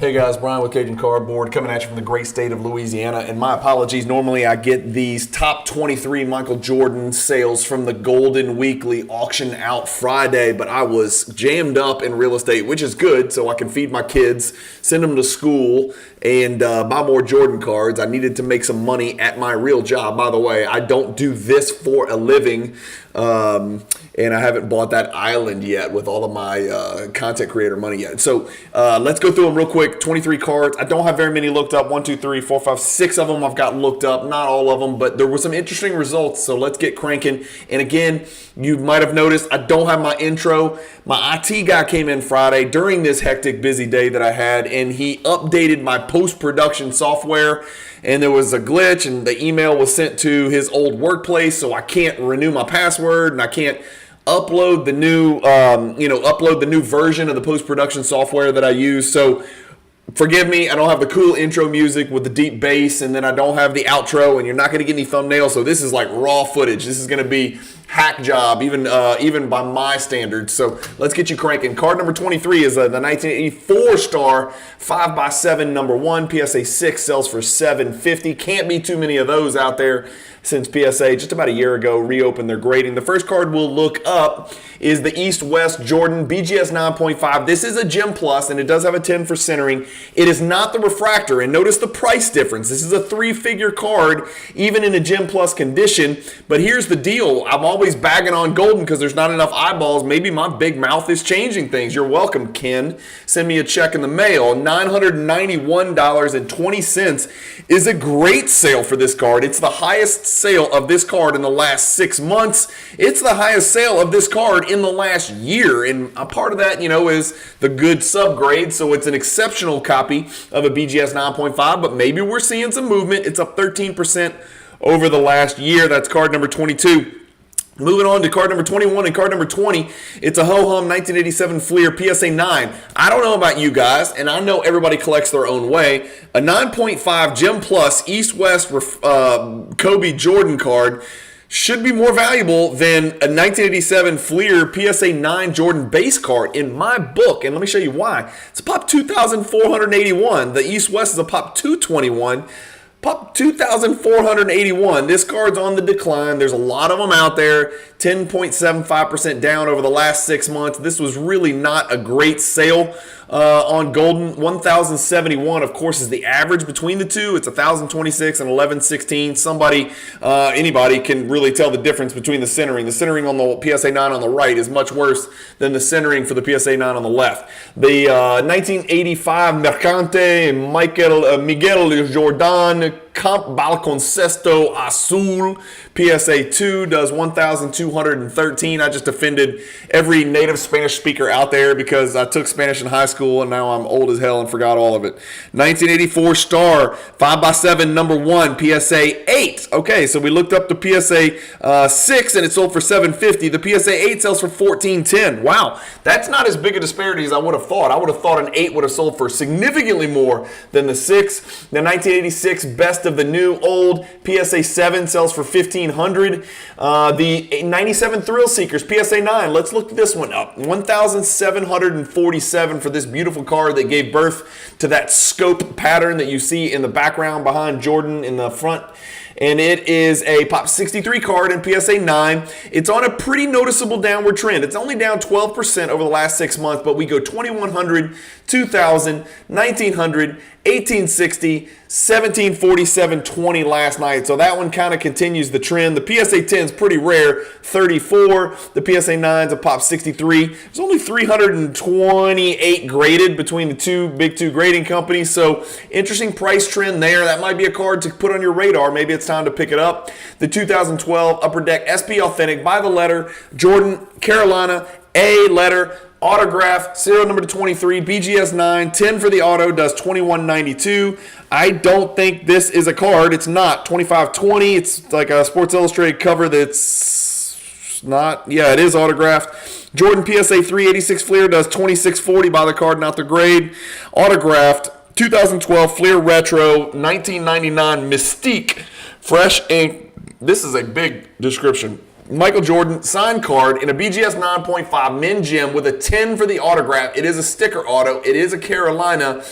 Hey guys, Brian with Cajun Cardboard coming at you from the great state of Louisiana. And my apologies, normally I get these top 23 Michael Jordan sales from the Goldin Weekly Auction out Friday, but I was jammed up in real estate, which is good, so I can feed my kids, send them to school, and buy more Jordan cards. I needed to make some money at my real job. By the way, I don't do this for a living, and I haven't bought that island yet with all of my content creator money yet. So let's go through them real quick. 23 cards. I don't have very many looked up. 1, 2, 3, 4, 5, 6 of them I've got looked up. Not all of them, but there were some interesting results. So let's get cranking. And again, you might have noticed I don't have my intro. My IT guy came in Friday during this hectic, busy day that I had, and he updated my post-production software. And there was a glitch, and the email was sent to his old workplace, so I can't renew my password, and I can't upload the new version of the post-production software that I use. So forgive me, I don't have the cool intro music with the deep bass, and then I don't have the outro, and you're not going to get any thumbnails. So this is like raw footage. This is going to be hack job, even by my standards. So let's get you cranking. Card number 23 is the 1984 star 5x7 number 1. PSA 6 sells for $750. Can't be too many of those out there since PSA just about a year ago reopened their grading. The first card we'll look up is the East-West Jordan BGS 9.5. This is a Gem Plus, and it does have a 10 for centering. It is not the refractor, and notice the price difference. This is a 3-figure card, even in a Gem Plus condition. But here's the deal. I'm always bagging on Goldin because there's not enough eyeballs. Maybe my big mouth is changing things. You're welcome, Ken. Send me a check in the mail. $991.20 is a great sale for this card. It's the highest sale of this card in the last 6 months. It's the highest sale of this card in the last year, and a part of that, is the good subgrade, so it's an exceptional copy of a BGS 9.5, but maybe we're seeing some movement. It's up 13% over the last year. That's card number 22. Moving on to card number 21 and card number 20, it's a ho-hum 1987 Fleer PSA 9. I don't know about you guys, and I know everybody collects their own way. A 9.5 Gem Plus East-West Kobe Jordan card should be more valuable than a 1987 Fleer PSA 9 Jordan base card in my book, and let me show you why. It's a pop 2,481. The East-West is a pop 221. Pop 2,481. This card's on the decline. There's a lot of them out there. 10.75% down over the last 6 months. This was really not a great sale on Goldin. 1,071, of course, is the average between the two. It's 1,026 and 1,116. Anybody can really tell the difference between the centering. The centering on the PSA 9 on the right is much worse than the centering for the PSA 9 on the left. The 1985 Mercante Miguel Jordan Camp Balconcesto Azul PSA 2 does 1,213. I just offended every native Spanish speaker out there because I took Spanish in high school and now I'm old as hell and forgot all of it. 1984 star 5x7 number 1 PSA 8. Okay, so we looked up the PSA 6 and it sold for $750. The PSA 8 sells for $1,410. Wow, that's not as big a disparity as I would have thought. I would have thought an 8 would have sold for significantly more than the 6. The 1986 best of the new old PSA 7 sells for $1,500. The 97 Thrill Seekers PSA 9, let's look this one up. 1,747 for this beautiful card that gave birth to that scope pattern that you see in the background behind Jordan in the front. And it is a Pop 63 card in PSA 9. It's on a pretty noticeable downward trend. It's only down 12% over the last 6 months, but we go 2,100, 2,000, 1,900, 1860, 1747, 20 last night. So that one kind of continues the trend. The PSA 10 is pretty rare, 34. The PSA 9 is a Pop 63. There's only 328 graded between the big two grading companies. So interesting price trend there. That might be a card to put on your radar. Maybe it's time to pick it up. The 2012 Upper Deck SP Authentic by the letter, Jordan, Carolina, A letter, autograph, serial number to 23, BGS 9, 10 for the auto, does $21.92. I don't think this is a card. It's not. 2520. It's like a Sports Illustrated cover that's not. Yeah, it is autographed. Jordan PSA 386 Fleer does $26.40 by the card, not the grade. Autographed. 2012 Fleer Retro, 1999 Mystique, fresh ink. This is a big description. Michael Jordan signed card in a BGS 9.5 men gem with a 10 for the autograph. It is a sticker auto. It is a Carolina.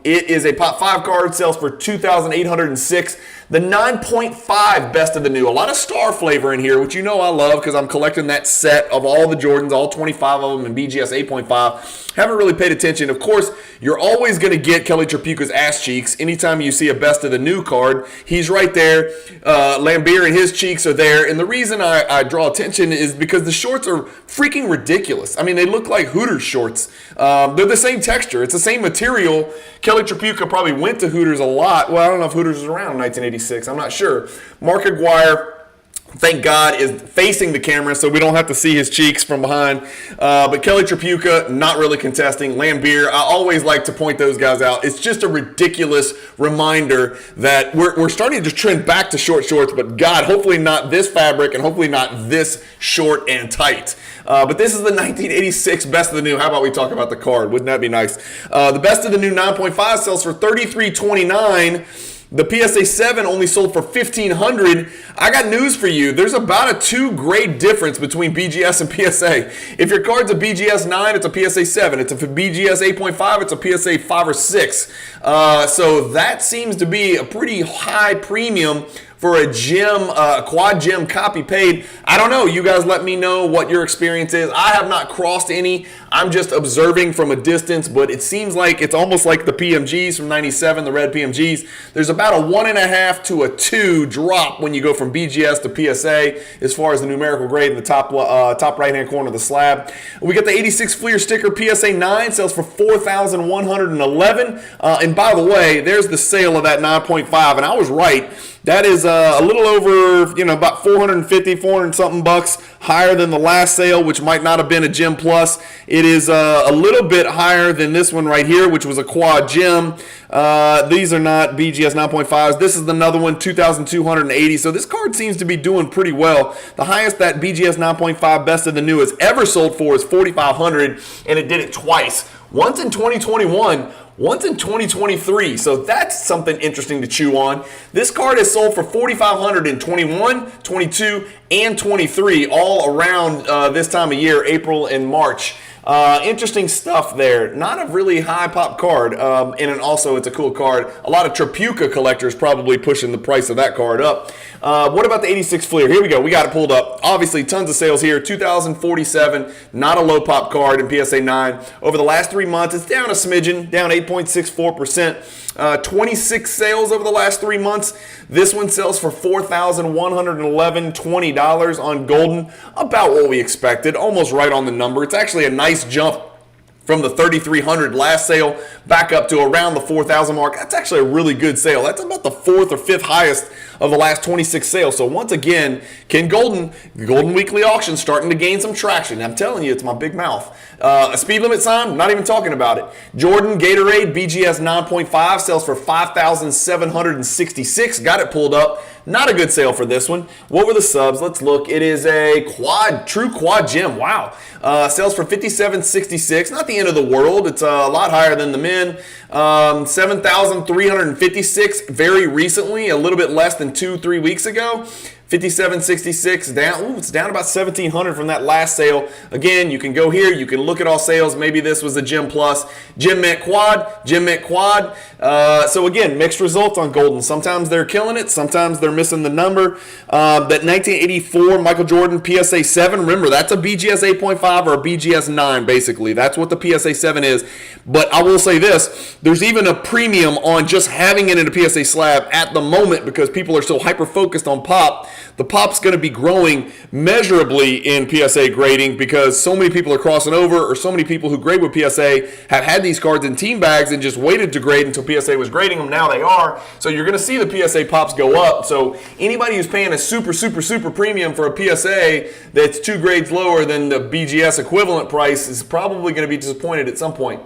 It is a Pop 5 card, sells for $2,806. The 9.5 best of the new. A lot of star flavor in here, which you know I love because I'm collecting that set of all the Jordans, all 25 of them in BGS 8.5. Haven't really paid attention. Of course, you're always going to get Kelly Tripucka's ass cheeks anytime you see a best of the new card. He's right there. Lambeer and his cheeks are there. And the reason I draw attention is because the shorts are freaking ridiculous. I mean, they look like Hooters shorts. They're the same texture. It's the same material. Kelly Tripucka probably went to Hooters a lot. Well, I don't know if Hooters was around in 1986. I'm not sure. Mark Aguirre, thank God, is facing the camera, so we don't have to see his cheeks from behind. But Kelly Tripucka, not really contesting. Lambeer, I always like to point those guys out. It's just a ridiculous reminder that we're starting to trend back to short shorts, but God, hopefully not this fabric and hopefully not this short and tight. But this is the 1986 best of the new. How about we talk about the card? Wouldn't that be nice? The best of the new 9.5 sells for $33.29. The PSA 7 only sold for $1,500. I got news for you. There's about a 2-grade difference between BGS and PSA. If your card's a BGS 9, it's a PSA 7. It's a BGS 8.5, it's a PSA 5 or 6. So that seems to be a pretty high premium for a gem, quad gem copy paid. I don't know. You guys let me know what your experience is. I have not crossed any. I'm just observing from a distance, but it seems like it's almost like the PMGs from 97, the red PMGs. There's about a 1.5 to a 2 drop when you go from BGS to PSA as far as the numerical grade in the top right-hand corner of the slab. We got the 86 Fleer sticker PSA 9, sells for $4,111. And by the way, there's the sale of that 9.5, and I was right. That is a little over, about 450, 400 something bucks higher than the last sale, which might not have been a Gem Plus. It is a little bit higher than this one right here, which was a quad gem. These are not BGS 9.5s. This is another one, 2,280. So this card seems to be doing pretty well. The highest that BGS 9.5 best of the new has ever sold for is $4,500, and it did it twice. Once in 2021, once in 2023, so that's something interesting to chew on. This card is sold for $4,500 in 21, 22, and 23, all around this time of year, April and March. Interesting stuff there. Not a really high pop card, and also it's a cool card. A lot of Tripucka collectors probably pushing the price of that card up. What about the 86 Fleer? Here we go. We got it pulled up. Obviously, tons of sales here. 2,047. Not a low pop card in PSA 9. Over the last 3 months, it's down a smidgen, down 8.64%. 26 sales over the last 3 months. This one sells for $4,111, $20 on Goldin. About what we expected. Almost right on the number. It's actually a nice jump from the $3,300 last sale back up to around the $4,000 mark. That's actually a really good sale. That's about the 4th or 5th highest of the last 26 sales. So once again, Ken Goldin, the Goldin Weekly Auction, starting to gain some traction. I'm telling you, it's my big mouth. A speed limit sign, not even talking about it. Jordan Gatorade BGS 9.5 sells for $5,766. Got it pulled up. Not a good sale for this one. What were the subs? Let's look. It is a true quad gem. Wow. Sells for $5,766. Not the end of the world. It's a lot higher than the men. $7,356 very recently, a little bit less than 2-3 weeks ago. $5,766 down. Ooh, it's down about $1,700 from that last sale. Again, you can go here. You can look at all sales. Maybe this was a Gem Plus. Gem Mint Quad. Gem Mint Quad. So again, mixed results on Goldin. Sometimes they're killing it. Sometimes they're missing the number. That 1984 Michael Jordan PSA 7. Remember, that's a BGS 8.5 or a BGS 9, basically. That's what the PSA 7 is. But I will say this. There's even a premium on just having it in a PSA slab at the moment because people are so hyper-focused on pop. The pop's going to be growing measurably in PSA grading because so many people are crossing over, or so many people who grade with PSA have had these cards in team bags and just waited to grade until PSA was grading them. Now they are. So you're going to see the PSA pops go up. So anybody who's paying a super premium for a PSA that's 2 grades lower than the BGS equivalent price is probably going to be disappointed at some point.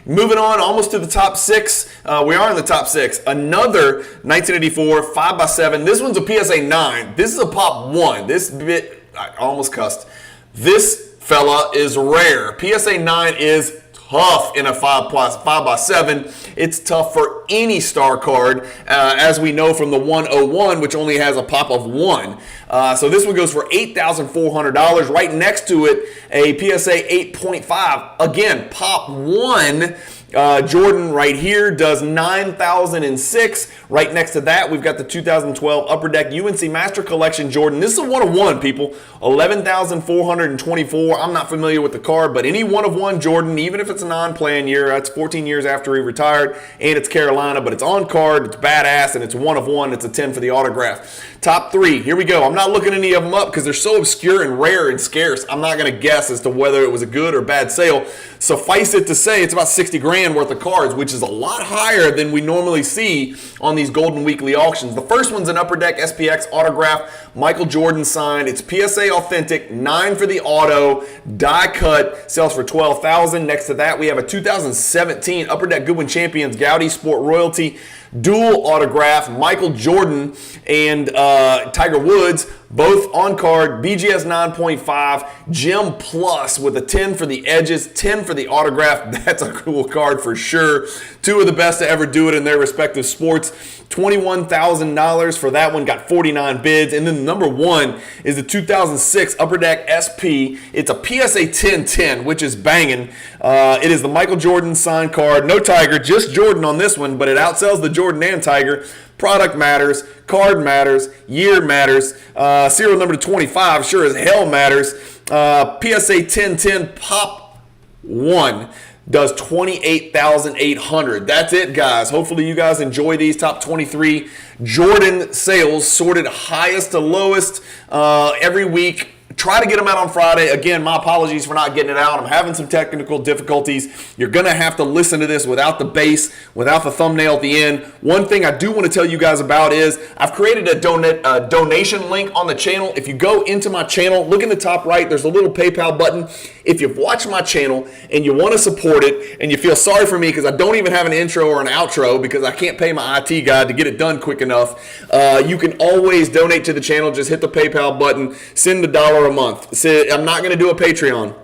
Moving on, almost to the top 6. We are in the top 6. Another 1984 5x7. This one's a PSA 9. This is a pop 1. This bit, I almost cussed. This fella is rare. PSA 9 is tough in a 5x7. It's tough for any star card, as we know from the 101, which only has a pop of 1. So this one goes for $8,400. Right next to it, a PSA 8.5. Again, Pop 1. Jordan right here does 9,006. Right next to that, we've got the 2012 Upper Deck UNC Master Collection Jordan. This is a 1-of-1, people. 11,424. I'm not familiar with the card, but any 1-of-1 Jordan, even if it's a non-playing year, that's 14 years after he retired, and it's Carolina, but it's on card, it's badass, and it's 1-of-1. It's a 10 for the autograph. Top 3, here we go. I'm not looking any of them up because they're so obscure and rare and scarce. I'm not going to guess as to whether it was a good or bad sale. Suffice it to say, it's about 60 grand worth of cards, which is a lot higher than we normally see on these Goldin weekly auctions. The first one's an Upper Deck SPX autograph, Michael Jordan signed. It's PSA authentic, 9 for the auto, die cut, sells for $12,000. Next to that, we have a 2017 Upper Deck Goodwin Champions Gaudi Sport Royalty dual autograph, Michael Jordan and Tiger Woods, both on card, BGS 9.5, Gem Plus with a 10 for the edges, 10 for the autograph. That's a cool card for sure. Two of the best to ever do it in their respective sports. $21,000 for that one, got 49 bids. And then number 1 is the 2006 Upper Deck SP. It's a PSA 1010, which is banging. It is the Michael Jordan signed card. No Tiger, just Jordan on this one, but it outsells the Jordan and Tiger. Product matters, card matters, year matters, serial number to 25 sure as hell matters. PSA 1010 Pop 1 does $28,800. That's it, guys. Hopefully you guys enjoy these top 23 Jordan sales, sorted highest to lowest every week. Try to get them out on Friday. Again, my apologies for not getting it out. I'm having some technical difficulties. You're going to have to listen to this without the bass, without the thumbnail at the end. One thing I do want to tell you guys about is I've created a donation link on the channel. If you go into my channel, look in the top right, there's a little PayPal button. If you've watched my channel and you want to support it and you feel sorry for me because I don't even have an intro or an outro because I can't pay my IT guy to get it done quick enough, you can always donate to the channel. Just hit the PayPal button, send $1 a month. I'm not going to do a Patreon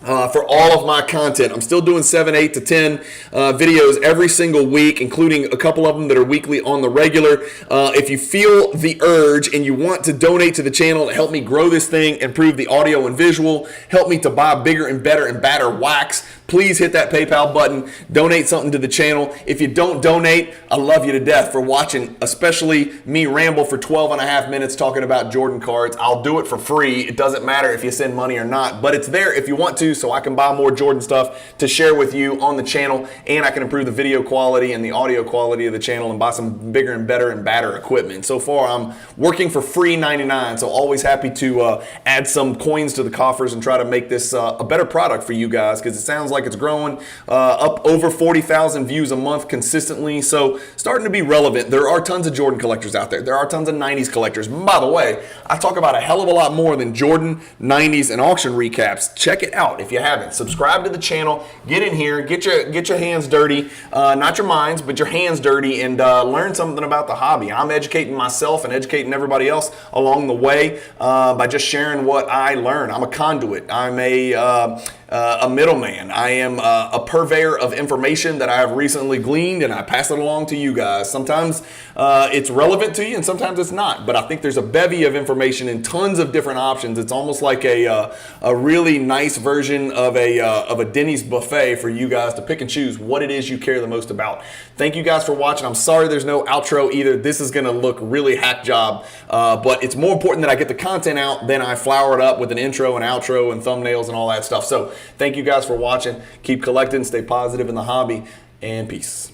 for all of my content. I'm still doing 7, 8 to 10 videos every single week, including a couple of them that are weekly on the regular. If you feel the urge and you want to donate to the channel to help me grow this thing, improve the audio and visual, help me to buy bigger and better and badder wax, please hit that PayPal button, donate something to the channel. If you don't donate, I love you to death for watching, especially me ramble for 12 and a half minutes talking about Jordan cards. I'll do it for free. It doesn't matter if you send money or not, but it's there if you want to, so I can buy more Jordan stuff to share with you on the channel, and I can improve the video quality and the audio quality of the channel and buy some bigger and better and badder equipment. So far, I'm working for free 99, so always happy to add some coins to the coffers and try to make this a better product for you guys, because it sounds like it's growing up over 40,000 views a month consistently, so starting to be relevant. There are tons of Jordan collectors out there. There are tons of 90s collectors. By the way, I talk about a hell of a lot more than Jordan, 90s, and auction recaps. Check it out if you haven't. Subscribe to the channel, get in here, get your hands dirty, not your minds, but your hands dirty, and learn something about the hobby. I'm educating myself and educating everybody else along the way by just sharing what I learn. I'm a conduit. I'm a middleman. I am a purveyor of information that I have recently gleaned, and I pass it along to you guys. Sometimes it's relevant to you, and sometimes it's not. But I think there's a bevy of information and tons of different options. It's almost like a really nice version of a Denny's buffet for you guys to pick and choose what it is you care the most about. Thank you guys for watching. I'm sorry there's no outro either. This is going to look really hack job, but it's more important that I get the content out than I flower it up with an intro and outro and thumbnails and all that stuff. So thank you guys for watching. Keep collecting, stay positive in the hobby, and peace.